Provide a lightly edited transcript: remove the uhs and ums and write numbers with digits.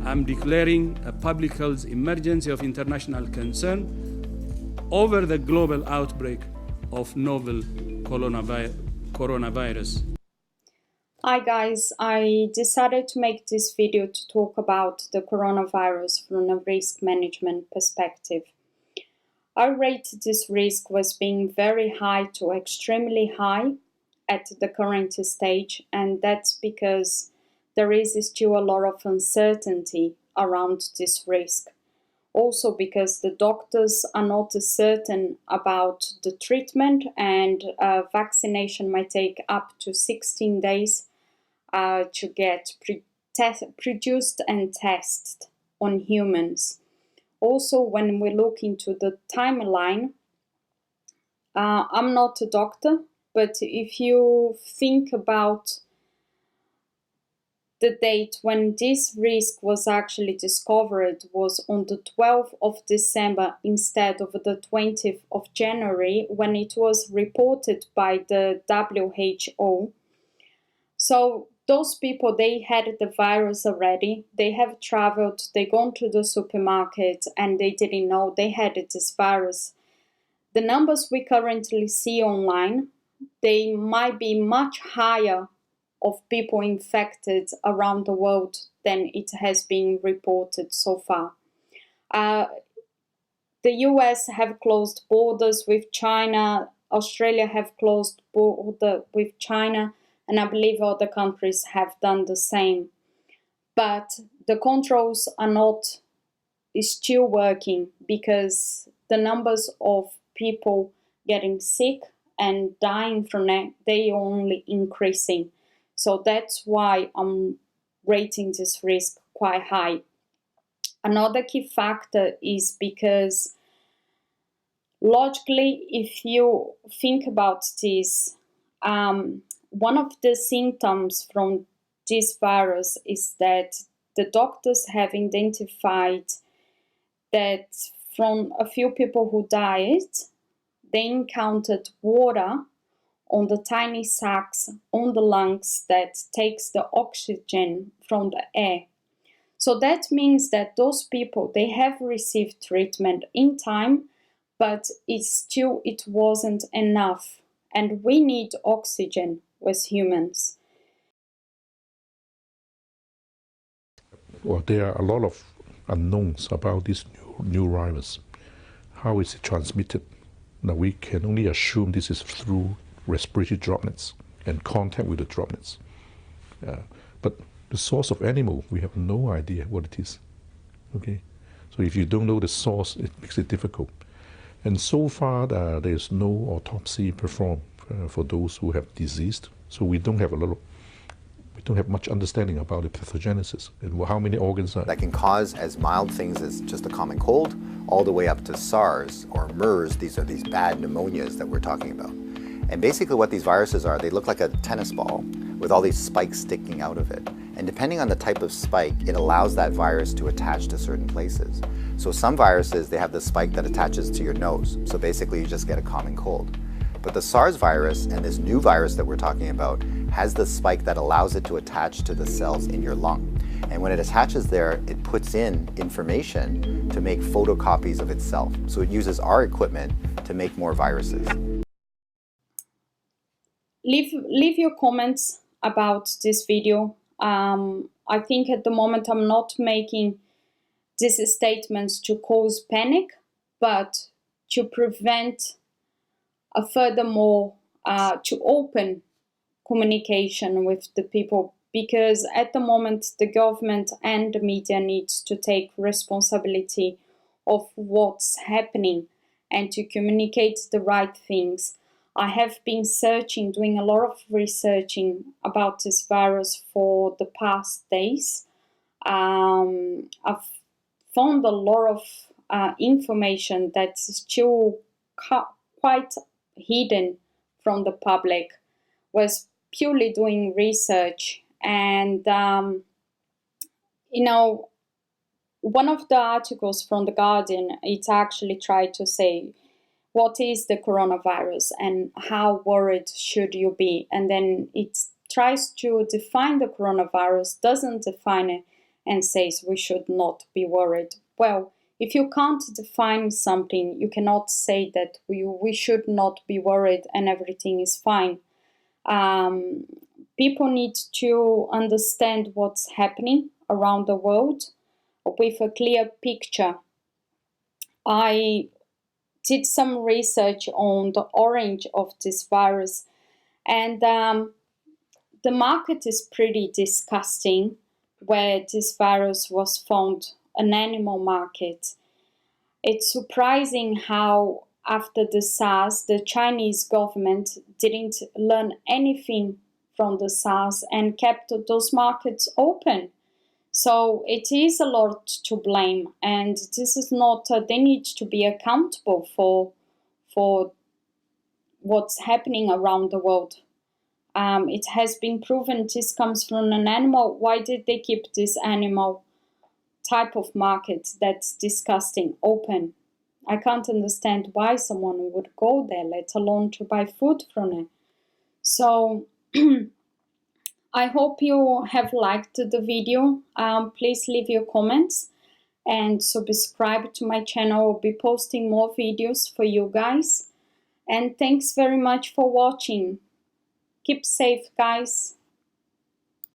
I'm declaring a public health emergency of international concern over the global outbreak of novel coronavirus. Hi guys, I decided to make this video to talk about the coronavirus from a risk management perspective. I rate this risk was being very high to extremely high at the current stage, and that's because there is still a lot of uncertainty around this risk. Also because the doctors are not certain about the treatment, and vaccination might take up to 16 days to get produced and tested on humans. Also, when we look into the timeline, I'm not a doctor, but if you think about the date when this risk was actually discovered was on the 12th of December instead of the 20th of January, when it was reported by the WHO. So those people, they had the virus already, they have traveled, they gone to the supermarket and they didn't know they had this virus. The numbers we currently see online, they might be much higher of people infected around the world than it has been reported so far. The US have closed borders with China, Australia have closed border with China, and I believe other countries have done the same. But the controls are not still working because the numbers of people getting sick and dying from it, they are only increasing. So that's why I'm rating this risk quite high. Another key factor is because logically, if you think about this, one of the symptoms from this virus is that the doctors have identified that from a few people who died, they encountered water on the tiny sacs on the lungs that takes the oxygen from the air. So that means that those people, they have received treatment in time, but it wasn't enough. And we need oxygen as humans. Well, there are a lot of unknowns about this new virus. How is it transmitted? Now, we can only assume this is through respiratory droplets and contact with the droplets. But the source of animal, we have no idea what it is. Okay, so if you don't know the source, it makes it difficult. And so far, there's no autopsy performed for those who have diseased. So we don't have much understanding about the pathogenesis and how many organs are. That can cause as mild things as just a common cold, all the way up to SARS or MERS. These are these bad pneumonias that we're talking about. And basically what these viruses are, they look like a tennis ball with all these spikes sticking out of it. And depending on the type of spike, it allows that virus to attach to certain places. So some viruses, they have the spike that attaches to your nose. So basically you just get a common cold. But the SARS virus and this new virus that we're talking about has the spike that allows it to attach to the cells in your lung. And when it attaches there, it puts in information to make photocopies of itself. So it uses our equipment to make more viruses. Leave your comments about this video. I think at the moment I'm not making these statements to cause panic, but to prevent furthermore to open communication with the people, because at the moment the government and the media needs to take responsibility of what's happening and to communicate the right things. I have been doing a lot of researching about this virus for the past days. I've found a lot of information that's still quite hidden from the public. Was purely doing research, and one of the articles from The Guardian, it actually tried to say, what is the coronavirus and how worried should you be? And then it tries to define the coronavirus, doesn't define it, and says we should not be worried. Well, if you can't define something, you cannot say that we should not be worried and everything is fine. People need to understand what's happening around the world with a clear picture. I did some research on the origin of this virus, and the market is pretty disgusting, where this virus was found, an animal market. It's surprising how after the SARS, the Chinese government didn't learn anything from the SARS and kept those markets open. So it is a lot to blame, and this is not, they need to be accountable for what's happening around the world. It has been proven this comes from an animal. Why did they keep this animal type of market that's disgusting open? I can't understand why someone would go there, let alone to buy food from it. So I hope you have liked the video. Please leave your comments and subscribe to my channel. I'll be posting more videos for you guys. And thanks very much for watching. Keep safe, guys.